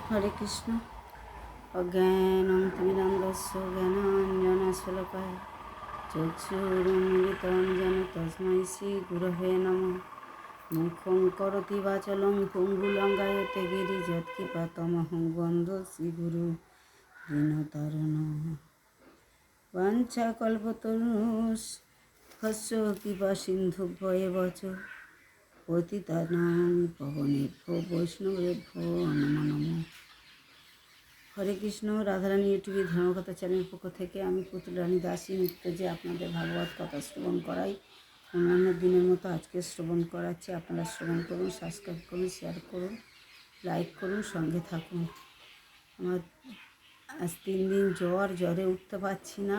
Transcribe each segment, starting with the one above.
হরে কৃষ্ণ। অজ্ঞানং তিমিরান্ধস্য জ্ঞানাঞ্জনশলাকায় চক্ষুরুন্মিলিतं যেন তস্मै শ্রীগুরবে নমঃ। মুখং করোতি বাচালং পঙ্গুং লঙ্ঘয়তে গিরিং যৎকৃপাতমহং বন্দে শ্রীগুরুং দীনতারিণঃ। বাঞ্ছাকল্পতরুভ্যশ্চ কৃপাসিন্ধুভ্য এব চ পতিতানাং পাবনেভ্যো বৈষ্ণবেভ্যো নমো নমঃ। হরে কৃষ্ণ। রাধারানী ইউটিউবে ধর্মকথা চ্যানেলের পক্ষ থেকে আমি পুতুল রানী দাসী নিত্য যে আপনাদের ভাগবত কথা শ্রবণ করাই, অন্যান্য দিনের মতো আজকে শ্রবণ করাচ্ছি। আপনারা শ্রবণ করুন, সাবস্ক্রাইব করুন, শেয়ার করুন, লাইক করুন, সঙ্গে থাকুন। আমার আজ 3 দিন জ্বরে উঠতে পারছি না,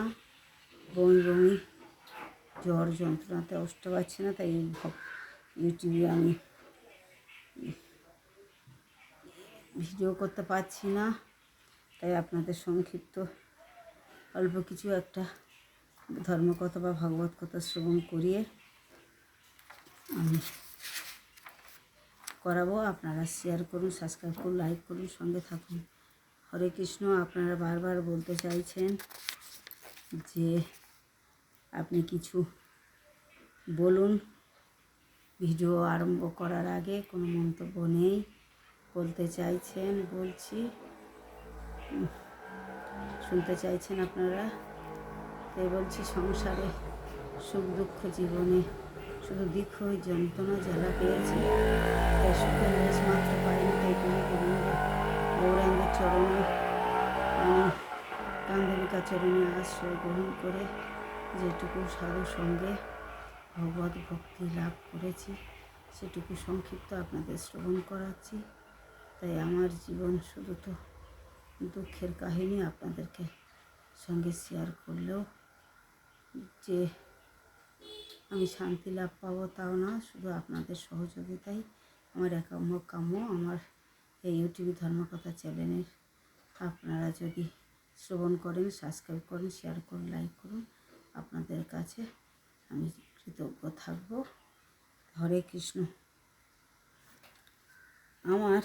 বমি বমি জ্বর যন্ত্রণাতে উঠতে পারছি না, তাই ইউটিউবে আমি ভিডিও করতে পারছি না। তাই আপনাদের সংক্ষিপ্ত অল্প কিছু একটা ধর্মকথা বা ভাগবত কথা শ্রবণ করিয়ে আমি করাবো। আপনারা শেয়ার করুন, সাবস্ক্রাইব করুন, লাইক করুন, সঙ্গে থাকুন। হরে কৃষ্ণ। আপনারা বারবার বলতে চাইছেন যে আপনি কিছু বলুন। ভিডিও আরম্ভ করার আগে কোনো মন্তব্য নেই, বলতে চাইছেন, বলছি, শুনতে চাইছেন আপনারা, তাই বলছি। সংসারে সুখ দুঃখ, জীবনে শুধু দুঃখ যন্ত্রণা জ্বালা পেয়েছে, তাই সুখের লেশ মাত্র পাইনি। তাই তুমি গৌরাঙ্গের চরণে, কান্ধবিকা চরণে আশ্রয় গ্রহণ করে যেটুকু সাধু সঙ্গে ভগবত ভক্তি লাভ করেছি সেটুকু সংক্ষিপ্ত আপনাদের শ্রবণ করাচ্ছি। তাই আমার জীবন শুধু তো দুঃখের কাহিনী আপনাদেরকে সঙ্গে শেয়ার করলেও যে আমি শান্তি লাভ পাবো তাও না, শুধু আপনাদের সহযোগিতাই আমার একাম্য কাম্য। আমার এই ইউটিউব ধর্মকথা চ্যানেলের আপনারা যদি শ্রবণ করেন, সাবস্ক্রাইব করেন, শেয়ার করুন, লাইক করুন, আপনাদের কাছে আমি কৃতজ্ঞ থাকব। হরে কৃষ্ণ। আমার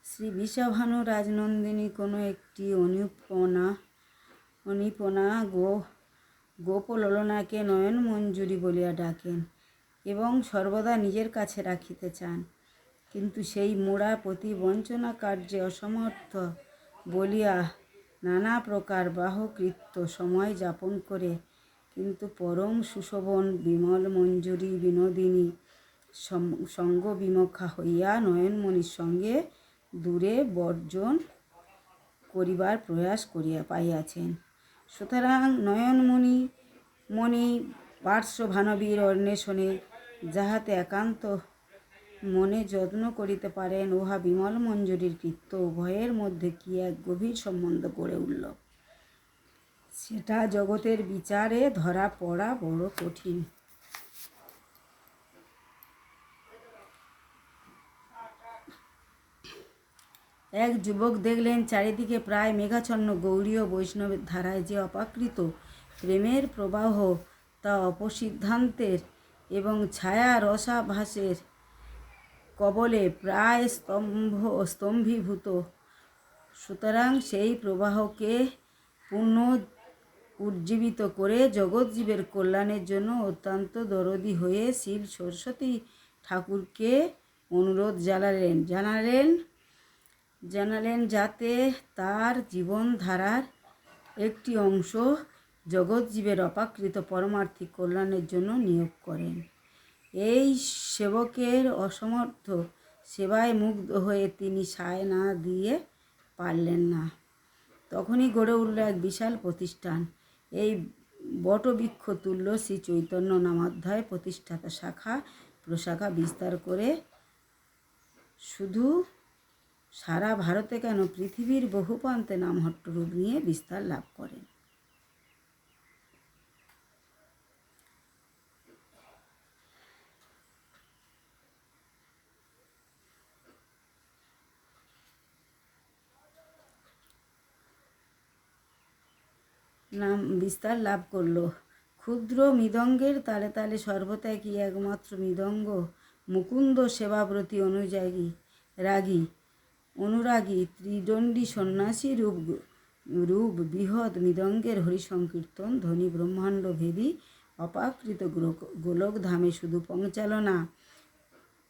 শ্রী বিষাভানু রাজনন্দিনী কোনো একটি অনিপনা গোপললনাকে নয়ন মঞ্জুরি বলিয়া ডাকেন এবং সর্বদা নিজের কাছে রাখিতে চান, কিন্তু সেই মোড়া প্রতিবঞ্চনা কার্যে অসমর্থ বলিয়া নানা প্রকার বাহকৃত্য সময় যাপন করে, কিন্তু পরম সুশোভন বিমল মঞ্জুরি বিনোদিনী সঙ্গ বিমুখা হইয়া নয়নমণির সঙ্গে দূরে বর্জন করিবার প্রয়াস করিয়া পাইয়াছেন। সুতরাং নয়নমণি পার্শ্বভানবীর অন্বেষণে যাহাতে একান্ত মনে যত্ন করিতে পারেন, উহা বিমল মঞ্জুরির কৃত্য। উভয়ের মধ্যে কি এক গভীর সম্বন্ধ গড়ে উঠল, সেটা জগতের বিচারে ধরা পড়া বড় কঠিন। এক যুবক দেখলেন চারিদিকে প্রায় মেঘাচ্ছন্ন গৌড়ীয় বৈষ্ণবের ধারায় যে অপাকৃত প্রেমের প্রবাহ, তা অপসিদ্ধান্তের এবং ছায়া রসাভাসের কবলে প্রায় স্তম্ভীভূত। সুতরাং সেই প্রবাহকে পুনরুজ্জীবিত করে জগৎজীবের কল্যাণের জন্য অত্যন্ত দরদী হয়ে শিল সরস্বতী ঠাকুরকে অনুরোধ জানালেন যাতে তার জীবনধারার একটি অংশ জগৎজীবের অপাকৃত পারমার্থিক কল্যাণের জন্য নিয়োগ করেন। এই সেবকের অসমর্থ সেবায় মুগ্ধ হয়ে তিনি সায় না দিয়ে পারলেন না। তখনই গড়ে উঠল এক বিশাল প্রতিষ্ঠান। এই বটবৃক্ষ তুল্য শ্রী চৈতন্য নামাধ্যায় প্রতিষ্ঠাতা শাখা প্রশাখা বিস্তার করে শুধু সারা ভারতে কেন, পৃথিবীর বহু প্রান্তে নামহট্ট রূপ নিয়ে বিস্তার লাভ করেন। নাম বিস্তার লাভ করল। ক্ষুদ্র মৃদঙ্গের তালে তালে সর্বদাই কি একমাত্র মৃদঙ্গ মুকুন্দ সেবাব্রতী অনুযায়ী রাগী অনুরাগী ত্রিদণ্ডী সন্ন্যাসী রূপ রূপ বৃহৎ মৃদঙ্গের হরিসংকীর্তন ধ্বনি ব্রহ্মাণ্ড ভেদী অপাকৃত গোলকধামে শুধু পৌঁছালো না,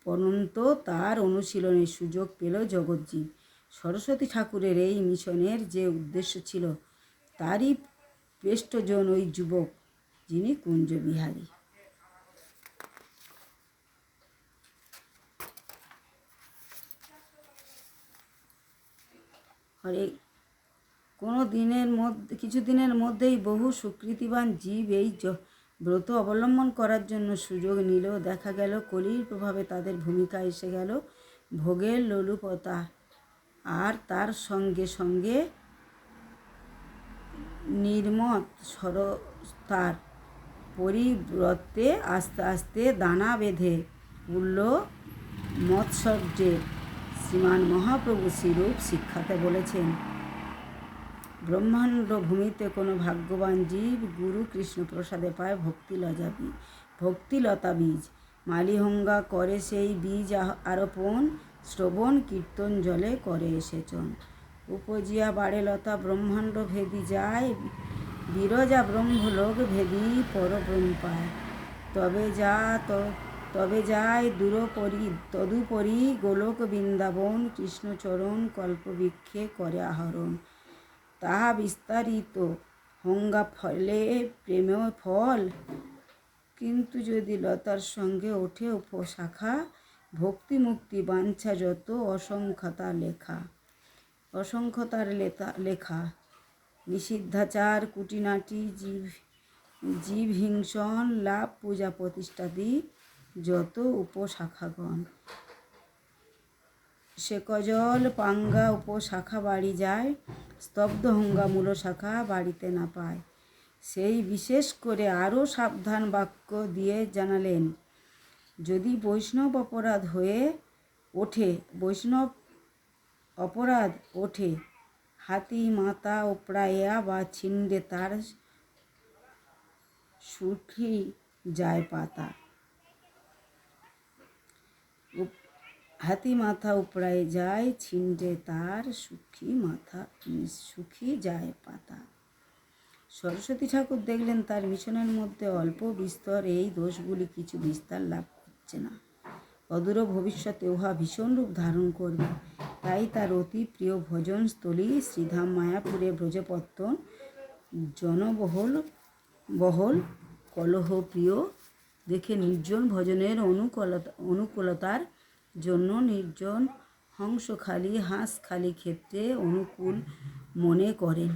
পরন্ত তার অনুশীলনের সুযোগ পেল জগৎজীব। সরস্বতী ঠাকুরের এই মিশনের যে উদ্দেশ্য ছিল, তারই পৃষ্ঠজন ওই যুবক, যিনি কুঞ্জবিহারী। হরে কিছুদিনের মধ্যেই বহু সুকৃতিবান জীব এই ব্রত অবলম্বন করার জন্য সুযোগ নিল। দেখা গেল কলির প্রভাবে তাদের ভূমিকা এসে গেল ভোগের লোলুপতা, আর তার সঙ্গে সঙ্গে নির্মত সরসতার পরিবর্তে আস্তে আস্তে দানা বেঁধে উঠল মৎসর্যের। শ্রীমান মহাপ্রভু শ্রীরূপ শিক্ষাতে বলেছেন, ব্রহ্মাণ্ড ভূমিতে কোনো ভাগ্যবান জীব গুরু কৃষ্ণ প্রসাদে পায় ভক্তিলতা বীজ। মালিহঙ্গা করে সেই বীজ আরোপণ, শ্রবণ কীর্তন জলে করে সেচন। উপজিয়া বাড়ে লতা ব্রহ্মাণ্ড ভেদি যায়, বিরজা ব্রহ্মলোক ভেদি পরব্রহ্ম পায়। তবে যায় তদুপরি গোলক বৃন্দাবন, কৃষ্ণচরণ কল্পবৃক্ষে করে আহরণ। তাহা বিস্তারিত হঙ্গা ফলে প্রেমে ফল, কিন্তু যদি লতার সঙ্গে ওঠে উপশাখা, ভক্তি মুক্তি বাঞ্ছা যত অসংখ্যতার লেখা। নিষিদ্ধাচার কুটিনাটি জীব হিংসন, লাভ পূজা প্রতিষ্ঠাদি যত উপশাখাগণ। সে কজল পাঙ্গা উপশাখা বাড়ি যায়, স্তব্ধ হঙ্গা মূল শাখা বাড়িতে না পায়। সেই বিশেষ করে আরও সাবধান বাক্য দিয়ে জানালেন, যদি বৈষ্ণব অপরাধ ওঠে হাতি মাথা উপড়াইয়া বা ছিন্ডে তার সুখী যায় পাতা। হাতি মাথা উপড়ায় যায়, ছিন্ডে তার সুখী যায় পাতা। সরস্বতী ঠাকুর দেখলেন তার মিশনের মধ্যে অল্প বিস্তর এই দোষগুলি কিছু বিস্তার লাভ করছে না, অদূর ভবিষ্যতে উহা ভীষণ রূপ ধারণ করবে। তাই তার অতি প্রিয় ভজনস্থলী শ্রীধাম মায়াপুরে ব্রজপত্তন জনবহুল কলহপ্রিয় দেখে নির্জন ভজনের অনুকূলতার জন্য নির্জন হাঁসখালি ক্ষেত্রে অনুকূল মনে করেন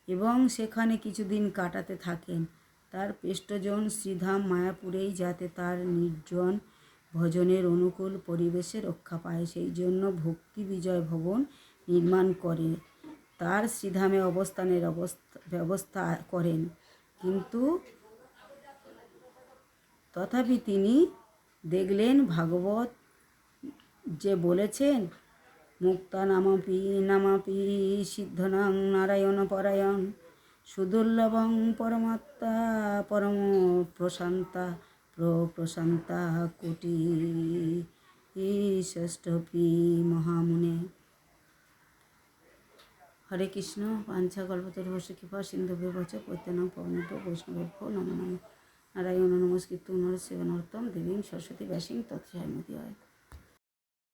এবং সেখানে কিছুদিন কাটাতে থাকেন। তার পৃষ্ঠজন শ্রীধাম মায়াপুরেই যাতে তার নির্জন ভজনের অনুকূল পরিবেশে রক্ষা পায়, সেই জন্য ভক্তি বিজয় ভবন নির্মাণ করে তার শ্রীধামে অবস্থানের ব্যবস্থা করেন। কিন্তু তথাপি তিনি দেখলেন, ভাগবত যে বলেছেন, মুক্তা নামাপি সিদ্ধনাং নারায়ণ পরায়ণ, সুদুর্লভং পরমাত্মা পরম প্রশান্তা কোটি ষষ্ঠপি মহামুনে। হরে কৃষ্ণ। বাঞ্ছা কল্পতরুভ্যশ্চ কৃপা সিন্ধুভ্যো চ পতিতানাং পাবনেভ্যো বৈষ্ণবেভ্যো নমো নমঃ। নারায়ণ নমস্কৃত্যং নরং চৈব নরোত্তমং দেবীং সরস্বতী ব্যাসং তৎ জয়মুদীরয়েৎ।